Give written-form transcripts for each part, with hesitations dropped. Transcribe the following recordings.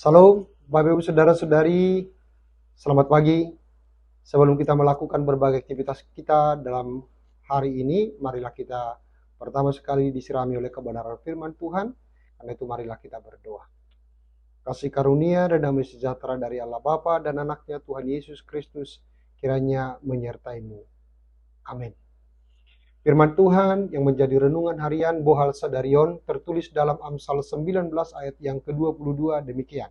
Salam, Bapak Ibu Saudara-saudari, selamat pagi. Sebelum kita melakukan berbagai aktivitas kita dalam hari ini, marilah kita pertama sekali disirami oleh kebenaran firman Tuhan. Karena itu marilah kita berdoa. Kasih karunia dan damai sejahtera dari Allah Bapa dan anaknya Tuhan Yesus Kristus kiranya menyertaimu. Amin. Firman Tuhan yang menjadi renungan harian Bohal Sadarion tertulis dalam Amsal 19 ayat yang ke-22 demikian.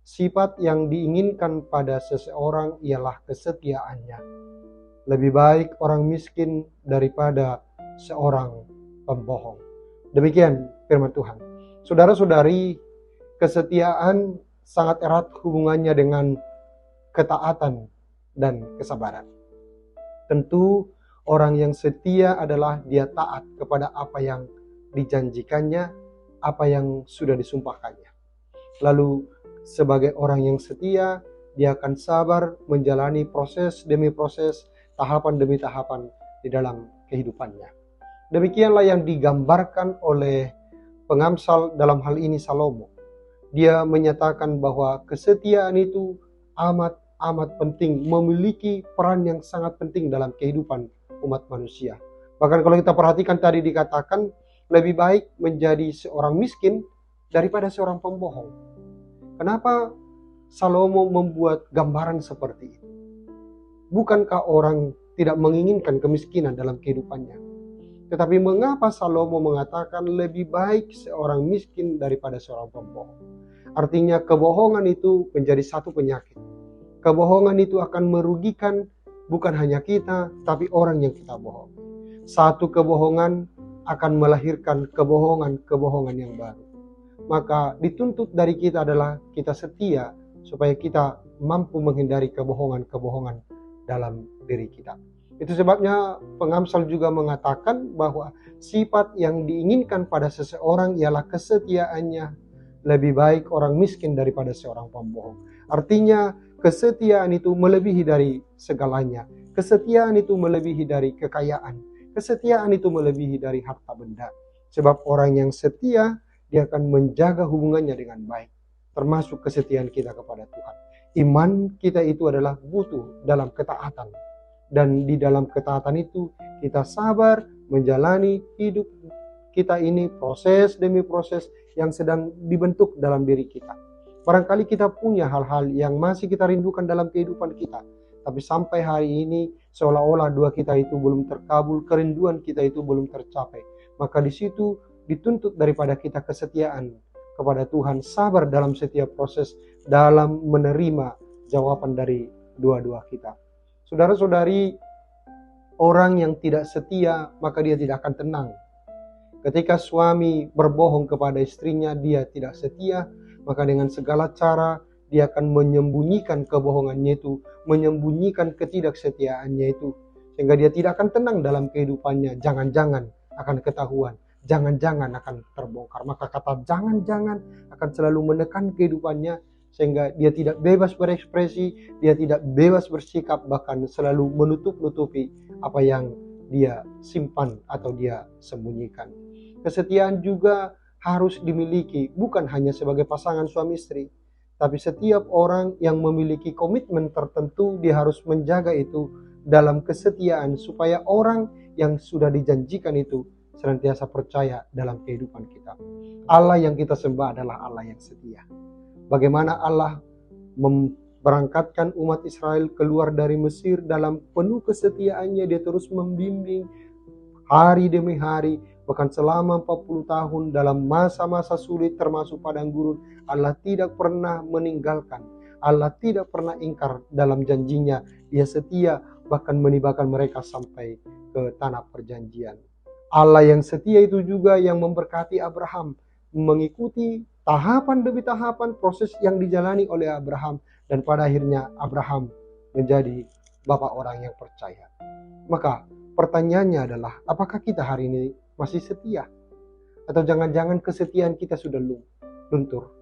Sifat yang diinginkan pada seseorang ialah kesetiaannya. Lebih baik orang miskin daripada seorang pembohong. Demikian firman Tuhan. Saudara-saudari, kesetiaan sangat erat hubungannya dengan ketaatan dan kesabaran. Tentu orang yang setia adalah dia taat kepada apa yang dijanjikannya, apa yang sudah disumpahkannya. Lalu sebagai orang yang setia, dia akan sabar menjalani proses demi proses, tahapan demi tahapan di dalam kehidupannya. Demikianlah yang digambarkan oleh pengamsal dalam hal ini Salomo. Dia menyatakan bahwa kesetiaan itu amat penting, memiliki peran yang sangat penting dalam kehidupan umat manusia. Bahkan kalau kita perhatikan tadi dikatakan lebih baik menjadi seorang miskin daripada seorang pembohong. Kenapa Salomo membuat gambaran seperti itu? Bukankah orang tidak menginginkan kemiskinan dalam kehidupannya? Tetapi mengapa Salomo mengatakan lebih baik seorang miskin daripada seorang pembohong? Artinya kebohongan itu menjadi satu penyakit. Kebohongan itu akan merugikan bukan hanya kita, tapi orang yang kita bohong. Satu kebohongan akan melahirkan kebohongan yang baru. Maka dituntut dari kita adalah kita setia supaya kita mampu menghindari kebohongan dalam diri kita. Itu sebabnya pengamsal juga mengatakan bahwa sifat yang diinginkan pada seseorang ialah kesetiaannya. Lebih baik orang miskin daripada seorang pembohong. Artinya kesetiaan itu melebihi dari segalanya. Kesetiaan itu melebihi dari kekayaan. Kesetiaan itu melebihi dari harta benda. Sebab orang yang setia, dia akan menjaga hubungannya dengan baik. Termasuk kesetiaan kita kepada Tuhan. Iman kita itu adalah butuh dalam ketaatan. Dan di dalam ketaatan itu kita sabar menjalani hidup kita ini proses demi proses yang sedang dibentuk dalam diri kita. Barangkali kita punya hal-hal yang masih kita rindukan dalam kehidupan kita. Tapi sampai hari ini seolah-olah doa kita itu belum terkabul, kerinduan kita itu belum tercapai. Maka di situ dituntut daripada kita kesetiaan kepada Tuhan, sabar dalam setiap proses, dalam menerima jawaban dari doa-doa kita. Saudara-saudari, orang yang tidak setia maka dia tidak akan tenang. Ketika suami berbohong kepada istrinya, dia tidak setia, maka dengan segala cara dia akan menyembunyikan kebohongannya itu, menyembunyikan ketidaksetiaannya itu, sehingga dia tidak akan tenang dalam kehidupannya. Jangan-jangan akan ketahuan, jangan-jangan akan terbongkar. Maka kata jangan-jangan akan selalu menekan kehidupannya, sehingga dia tidak bebas berekspresi, dia tidak bebas bersikap, bahkan selalu menutup-nutupi apa yang dia simpan atau dia sembunyikan. Kesetiaan juga harus dimiliki bukan hanya sebagai pasangan suami istri, tapi setiap orang yang memiliki komitmen tertentu dia harus menjaga itu dalam kesetiaan supaya orang yang sudah dijanjikan itu senantiasa percaya dalam kehidupan kita. Allah yang kita sembah adalah Allah yang setia. Bagaimana Allah memberangkatkan umat Israel keluar dari Mesir dalam penuh kesetiaannya, dia terus membimbing hari demi hari. Bahkan selama 40 tahun dalam masa-masa sulit termasuk padang gurun, Allah tidak pernah meninggalkan. Allah tidak pernah ingkar dalam janjinya. Dia setia bahkan menibakan mereka sampai ke tanah perjanjian. Allah yang setia itu juga yang memberkati Abraham, mengikuti tahapan demi tahapan proses yang dijalani oleh Abraham. Dan pada akhirnya Abraham menjadi bapak orang yang percaya. Maka pertanyaannya adalah, apakah kita hari ini masih setia? Atau jangan-jangan kesetiaan kita sudah luntur?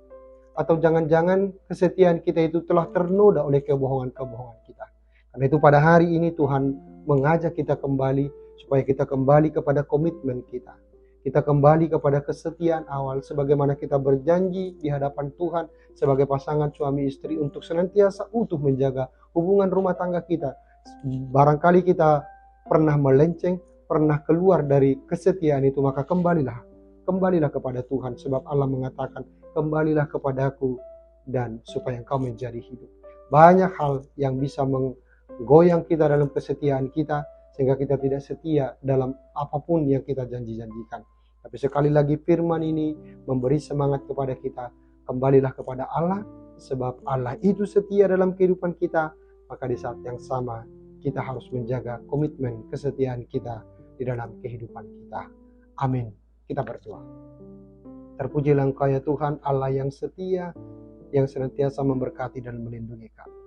Atau jangan-jangan kesetiaan kita itu telah ternoda oleh kebohongan-kebohongan kita? Karena itu pada hari ini Tuhan mengajak kita kembali supaya kita kembali kepada komitmen kita. Kita kembali kepada kesetiaan awal sebagaimana kita berjanji di hadapan Tuhan sebagai pasangan suami istri untuk senantiasa utuh menjaga hubungan rumah tangga kita. Barangkali kita pernah melenceng, pernah keluar dari kesetiaan itu, maka kembalilah kepada Tuhan, sebab Allah mengatakan, kembalilah kepadaku dan supaya engkau menjadi hidup. Banyak hal yang bisa menggoyang kita dalam kesetiaan kita, sehingga kita tidak setia dalam apapun yang kita janji-janjikan. Tapi sekali lagi firman ini memberi semangat kepada kita, kembalilah kepada Allah, sebab Allah itu setia dalam kehidupan kita. Maka di saat yang sama kita harus menjaga komitmen kesetiaan kita di dalam kehidupan kita. Amin. Kita berdoa. Terpujilah Engkau ya Tuhan, Allah yang setia, yang senantiasa memberkati dan melindungi kami.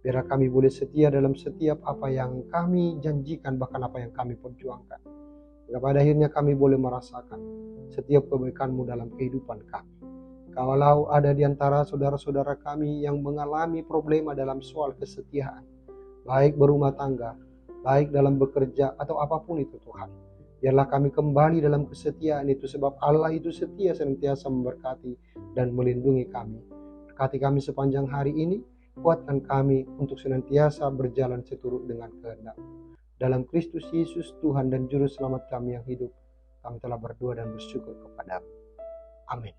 Biarlah kami boleh setia dalam setiap apa yang kami janjikan, bahkan apa yang kami perjuangkan. Hingga pada akhirnya kami boleh merasakan setiap kebaikan-Mu dalam kehidupan kami. Kalau ada di antara saudara-saudara kami yang mengalami problema dalam soal kesetiaan, baik berumah tangga, baik dalam bekerja, atau apapun itu Tuhan, biarlah kami kembali dalam kesetiaan itu, sebab Allah itu setia senantiasa memberkati dan melindungi kami. Berkati kami sepanjang hari ini, kuatkan kami untuk senantiasa berjalan seturut dengan kehendak. Dalam Kristus Yesus Tuhan dan Juru Selamat kami yang hidup, kami telah berdoa dan bersyukur kepada-Mu. Amin.